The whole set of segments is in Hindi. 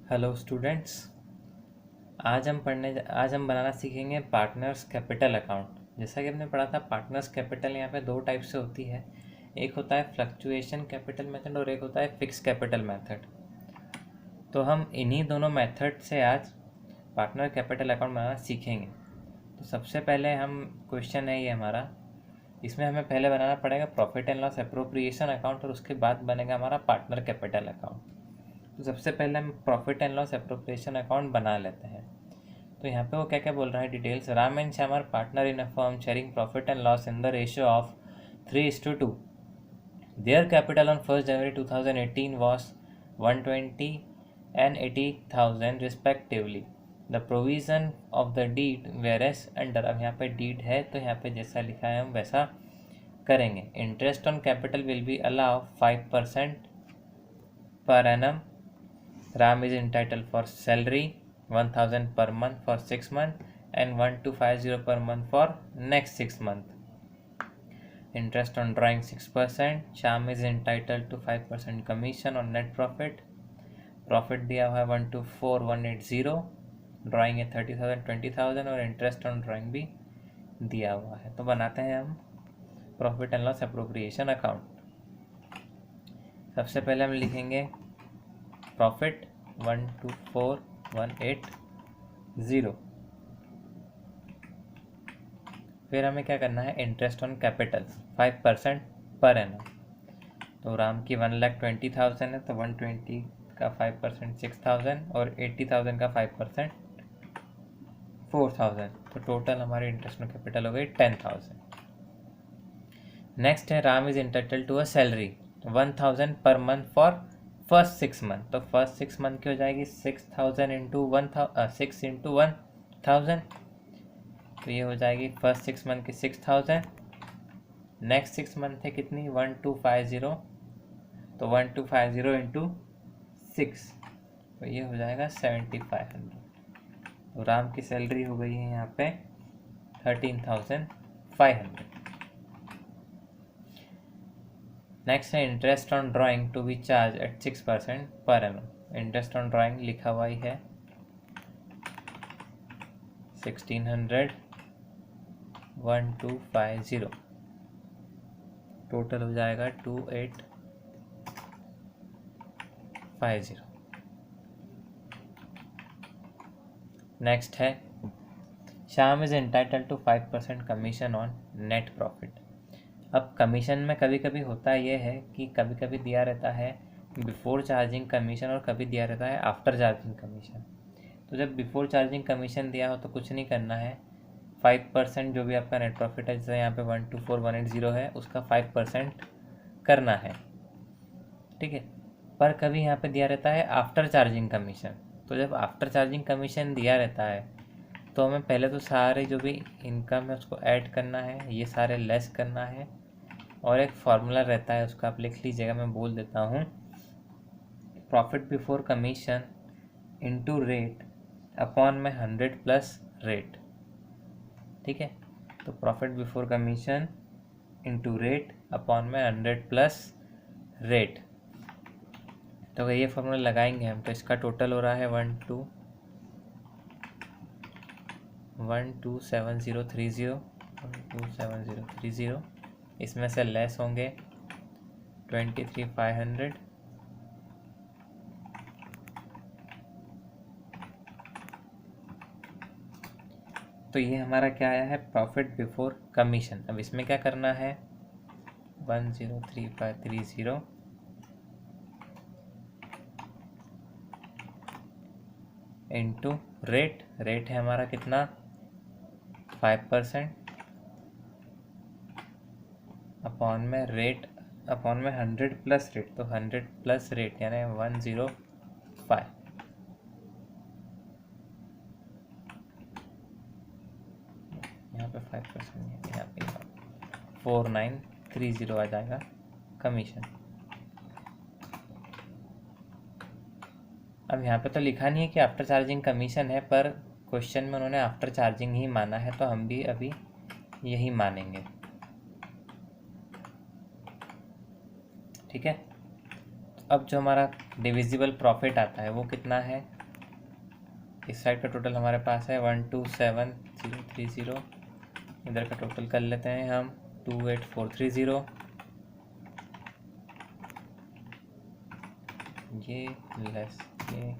Hello students. आज हम बनाना सीखेंगे पार्टनर्स कैपिटल अकाउंट। जैसा कि हमने पढ़ा था, पार्टनर्स कैपिटल यहाँ पे दो टाइप से होती है। एक होता है फ्लक्चुएशन कैपिटल मेथड और एक होता है फिक्स कैपिटल मेथड। तो हम इन्हीं दोनों मेथड से आज पार्टनर कैपिटल अकाउंट बनाना सीखेंगे। तो सबसे पहले हम क्वेश्चन है ये हमारा, इसमें हमें पहले बनाना पड़ेगा profit and loss appropriation account और उसके बाद बनेगा हमारा पार्टनर कैपिटल अकाउंट। तो सबसे पहले हम profit and loss appropriation account बना लेते हैं। तो यहाँ पे वो क्या क्या बोल रहा है details. Ram and Shyam are partner in a firm sharing profit and loss in the ratio of 3:2। Their capital on 1 January 2018 was 120 and 80,000 respectively. The provision of the deed were as under. अब यहाँ पे डीड है तो यहाँ पे जैसा लिखा है हम वैसा करेंगे। Interest on capital will be allow 5% per annum. Ram is entitled for salary 1,000 per month for 6 months and 1,250 per month for next 6 months. Interest on drawing 6%. Sham is entitled to 5% commission on net profit. Profit दिया हुआ है 124,180. ड्राइंग है 30,000 20,000 और इंटरेस्ट ऑन ड्राइंग भी दिया हुआ है। तो बनाते हैं हम profit and loss appropriation account. सबसे पहले हम लिखेंगे प्रॉफिट 124,180। फिर हमें क्या करना है, interest on capital 5% per annum. तो राम की 1,20,000 है तो 120 का 5% 6,000 और 80,000 का 5% 4,000। तो टोटल हमारी इंटरेस्ट ऑन कैपिटल हो गई 10,000। नेक्स्ट है Ram is entitled to a salary 1,000 per month for first 6 month. तो फर्स्ट 6 मंथ की हो जाएगी 6,000 इंटू 6 इंटू 1,000। तो ये हो जाएगी फर्स्ट 6 मंथ की 6,000। नेक्स्ट 6 मंथ है कितनी 1,250। तो 1,250 इंटू 6 तो ये हो जाएगा 7,500। तो राम की सैलरी हो गई है यहाँ पे 13,500। नेक्स्ट है interest on drawing to be charged at 6% per annum. Interest on drawing लिखा हुआ ही है 1,600 1,250। टोटल हो जाएगा 2,850। नेक्स्ट है Shyam is entitled to 5% commission on net profit. अब कमीशन में कभी कभी होता ये है कि कभी कभी दिया रहता है बिफोर चार्जिंग कमीशन और कभी दिया रहता है आफ्टर चार्जिंग कमीशन। तो जब बिफोर चार्जिंग कमीशन दिया हो तो कुछ नहीं करना है, 5% जो भी आपका नेट प्रॉफिट है, जैसे यहाँ पे 124,180 है उसका 5% करना है, ठीक है। पर कभी यहाँ पे दिया रहता है आफ्टर चार्जिंग कमीशन। तो जब आफ्टर चार्जिंग कमीशन दिया रहता है तो हमें पहले तो सारे जो भी इनकम है उसको ऐड करना है, ये सारे लेस करना है और एक फार्मूला रहता है उसका आप लिख लीजिएगा, मैं बोल देता हूँ। Profit before commission into rate upon में 100 प्लस रेट, ठीक है। तो profit before commission into rate upon में 100 प्लस रेट। तो अगर ये फॉर्मूला लगाएंगे हम तो इसका टोटल हो रहा है 1,27030। इसमें से लेस होंगे 23,500। तो ये हमारा क्या आया है प्रॉफिट बिफोर कमीशन। अब इसमें क्या करना है 1,03530 इंटू रेट। रेट है हमारा कितना 5% अपॉन में रेट अपॉन में 100 प्लस रेट। तो 100 प्लस रेट यानी 105। यहाँ पे 5% यहाँ पे 4,930 आ जाएगा कमीशन। अब यहाँ पे तो लिखा नहीं है कि आफ्टर चार्जिंग कमीशन है, पर क्वेश्चन में उन्होंने आफ्टर चार्जिंग ही माना है तो हम भी अभी यही मानेंगे, ठीक है। अब जो हमारा डिविजिबल प्रॉफिट आता है वो कितना है, इस साइड का टोटल हमारे पास है 127030, इधर का टोटल कर लेते हैं हम 28430, ये लेस ये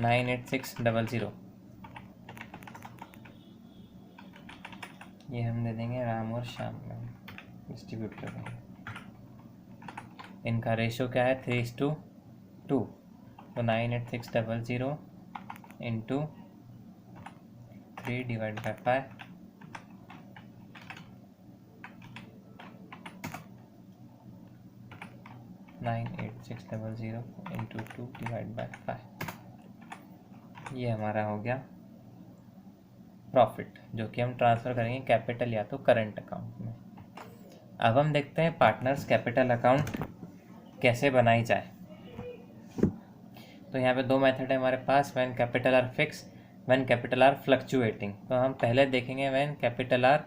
98600, ये हम दे देंगे राम और श्याम में, डिस्ट्रीब्यूट कर देंगे। इनका रेशो क्या है 3:2, तो 98600 into 3 divide by 5, 98600 into 2 divide by 5, ये हमारा हो गया प्रॉफिट, जो कि हम ट्रांसफ़र करेंगे कैपिटल या तो करंट अकाउंट में। अब हम देखते हैं पार्टनर्स कैपिटल अकाउंट कैसे बनाई जाए। तो यहाँ पे दो मेथड है हमारे पास, when capital are fixed, when capital are fluctuating. तो हम पहले देखेंगे when capital are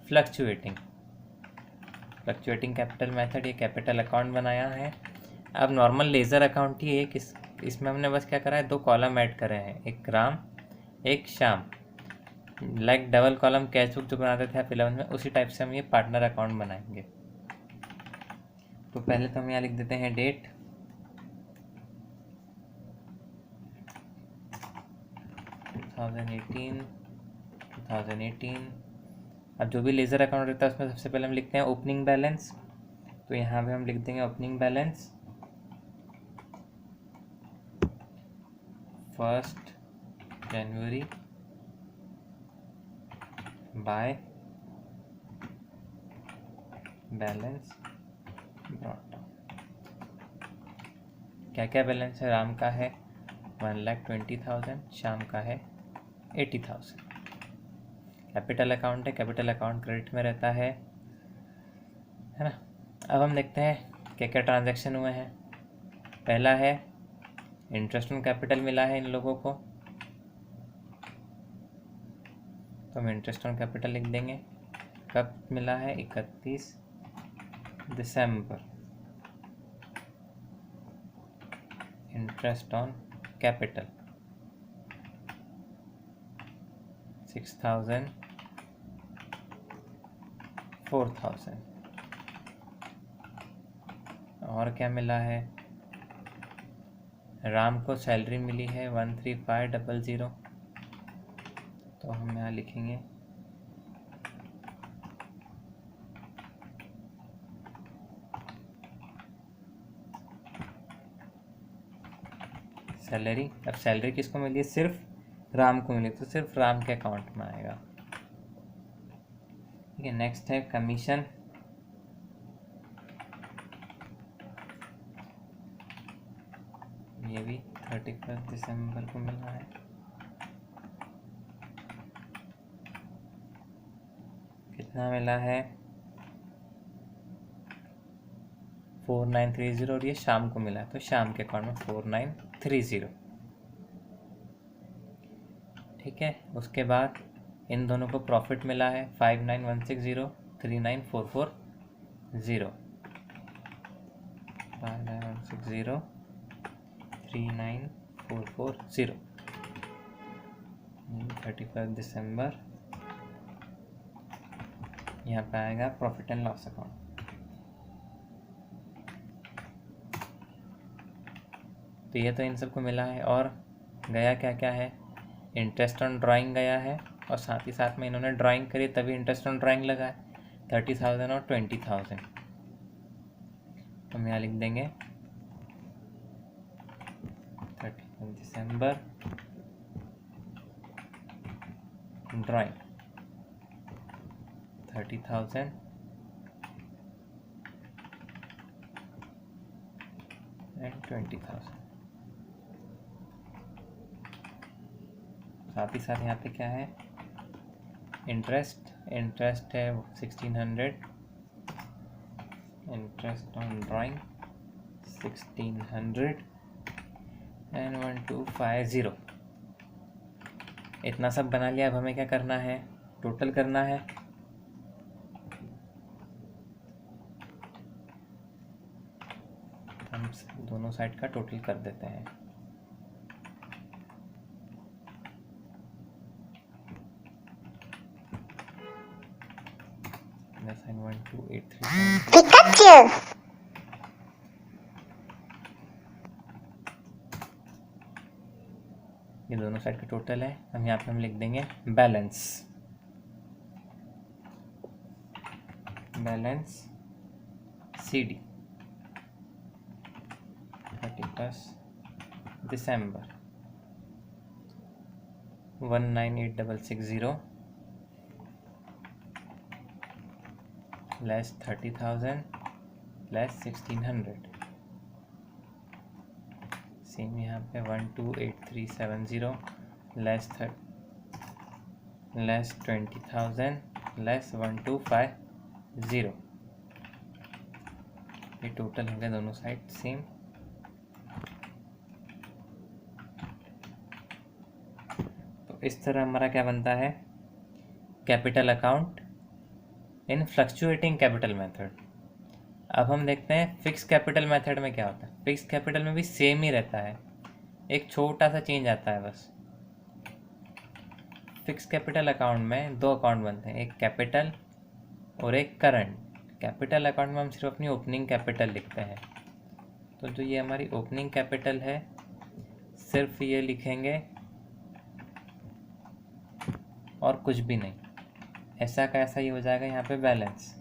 fluctuating. Fluctuating capital method, ये कैपिटल अकाउंट बनाया है। अब नॉर्मल लेज़र अकाउंट ही एक, इसमें हमने बस क्या करा है, 2 कॉलम ऐड करे हैं, एक राम एक Shyam, like double column cash book जो बनाते थे आप 11 में, उसी टाइप से हम ये पार्टनर अकाउंट बनाएंगे। तो पहले तो हम यहाँ लिख देते हैं डेट, (2018) 2018। अब जो भी लेज़र अकाउंट रहता है उसमें सबसे पहले हम लिखते हैं ओपनिंग बैलेंस। तो यहाँ पे हम लिख देंगे opening balance 1 January by balance brought down. क्या क्या बैलेंस है, राम का है 1,20,000, श्याम का है 80,000। कैपिटल अकाउंट है, कैपिटल अकाउंट क्रेडिट में रहता है ना। अब हम देखते हैं क्या क्या ट्रांजैक्शन हुए हैं। पहला है इंटरेस्ट ऑन कैपिटल मिला है इन लोगों को, तो हम इंटरेस्ट ऑन कैपिटल लिख देंगे। कब मिला है, 31 दिसंबर। Interest on capital 6,000 4,000। और क्या मिला है, राम को सैलरी मिली है 13,500, तो हम यहाँ लिखेंगे सैलरी। अब सैलरी किसको मिली है, सिर्फ राम को मिली, तो सिर्फ राम के अकाउंट में आएगा। ठीक है, नेक्स्ट है कमीशन। ये भी 31 दिसंबर को मिला है। कितना मिला है, 4930, और ये शाम को मिला है, तो शाम के अकाउंट में 4930। ठीक है, उसके बाद इन दोनों को प्रॉफिट मिला है 59,160 39,440, 59,160 39,440, 31 दिसंबर। यहाँ पे आएगा प्रॉफिट एंड लॉस अकाउंट। तो ये तो इन सबको मिला है, और गया क्या क्या है, इंटरेस्ट ऑन ड्राइंग गया है, और साथ ही साथ में इन्होंने ड्राइंग करी तभी इंटरेस्ट ऑन ड्राइंग लगा है 30,000 और 20,000। हम यहाँ लिख देंगे 31 दिसंबर ड्राइंग 30,000 एंड 20,000। साथ ही साथ यहाँ पे क्या है, इंटरेस्ट है 1,600, इंटरेस्ट ऑन ड्राइंग 1,600 एंड 1,250। इतना सब बना लिया। अब हमें क्या करना है, टोटल करना है। हम दोनों साइड का टोटल कर देते हैं। साइन 1283 ये दोनों साइड का टोटल है। हम यहाँ पे हम लिख देंगे बैलेंस CD 31 दिसंबर 198,660 लेस 30,000 लेस 1,600। सेम यहाँ पे 128370 लेस 20,000 लेस 1250। ये टोटल हो गया दोनों साइड सेम। तो इस तरह हमारा क्या बनता है, capital account in fluctuating capital method. अब हम देखते हैं फिक्स कैपिटल मेथड में क्या होता है। फिक्स कैपिटल में भी सेम ही रहता है, एक छोटा सा चेंज आता है बस। फिक्स कैपिटल अकाउंट में दो अकाउंट बनते हैं, एक कैपिटल और एक करंट। कैपिटल अकाउंट में हम सिर्फ अपनी ओपनिंग कैपिटल लिखते हैं। तो जो ये हमारी ओपनिंग कैपिटल है सिर्फ ये लिखेंगे और कुछ भी नहीं। ऐसा का ऐसा ही हो जाएगा यहाँ पे balance.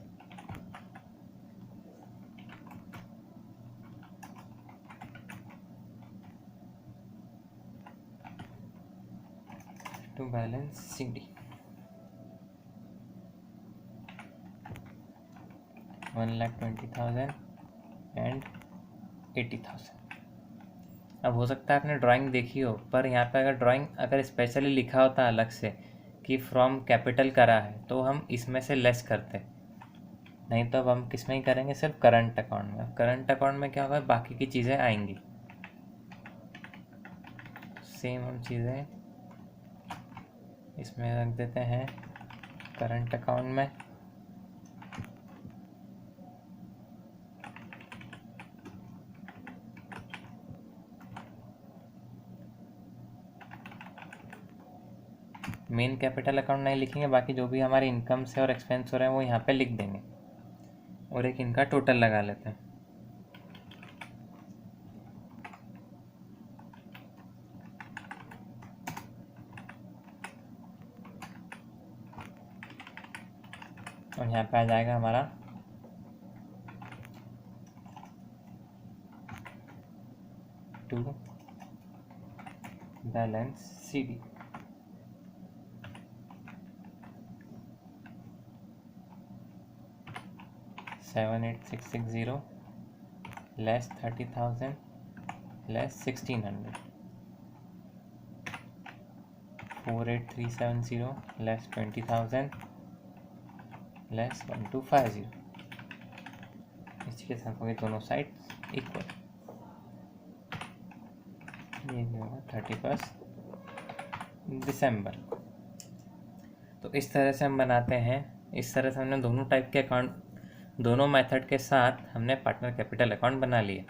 To balance CD 1,20,000 and 80,000। अब हो सकता है आपने ड्राइंग देखी हो, पर यहाँ पे अगर ड्राइंग अगर स्पेशली लिखा होता अलग से कि फ्रॉम कैपिटल करा है तो हम इसमें से लेस करते, नहीं तो अब हम किस में ही करेंगे, सिर्फ करंट अकाउंट में। करंट अकाउंट में क्या होगा, बाकी की चीज़ें आएंगी। सेम हम चीज़ें इसमें रख देते हैं करंट अकाउंट में। मेन कैपिटल अकाउंट नहीं लिखेंगे, बाकी जो भी हमारे इनकम से और एक्सपेंस हो रहे हैं वो यहाँ पे लिख देंगे और एक इनका टोटल लगा लेते हैं। और यहाँ पे आ जाएगा हमारा to balance CD 78660 less 30,000 less 1,600 48370 less 20,000 less 1250। इसी के साथ होंगे दोनों साइड इक्वल। ये भी होगा 31 दिसंबर। तो इस तरह से हम बनाते हैं। इस तरह से हमने दोनों टाइप के अकाउंट, दोनों मेथड के साथ हमने पार्टनर कैपिटल अकाउंट बना लिया।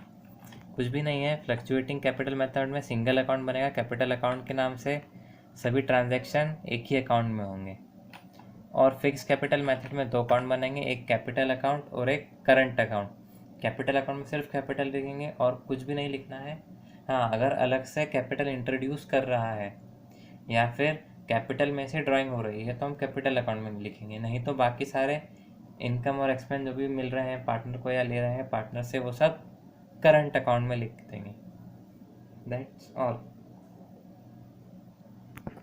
कुछ भी नहीं है, फ्लक्चुएटिंग कैपिटल मेथड में सिंगल अकाउंट बनेगा कैपिटल अकाउंट के नाम से, सभी ट्रांजैक्शन एक ही अकाउंट में होंगे। और फिक्स कैपिटल मेथड में दो अकाउंट बनेंगे, एक कैपिटल अकाउंट और एक करंट अकाउंट। कैपिटल अकाउंट में सिर्फ कैपिटल लिखेंगे और कुछ भी नहीं लिखना है। हाँ, अगर अलग से कैपिटल इंट्रोड्यूस कर रहा है या फिर कैपिटल में से ड्राइंग हो रही है तो हम कैपिटल अकाउंट में लिखेंगे, नहीं तो बाकी सारे इनकम और एक्सपेंस जो भी मिल रहे हैं पार्टनर को या ले रहे हैं पार्टनर से वो सब करंट अकाउंट में लिख देंगे। That's all.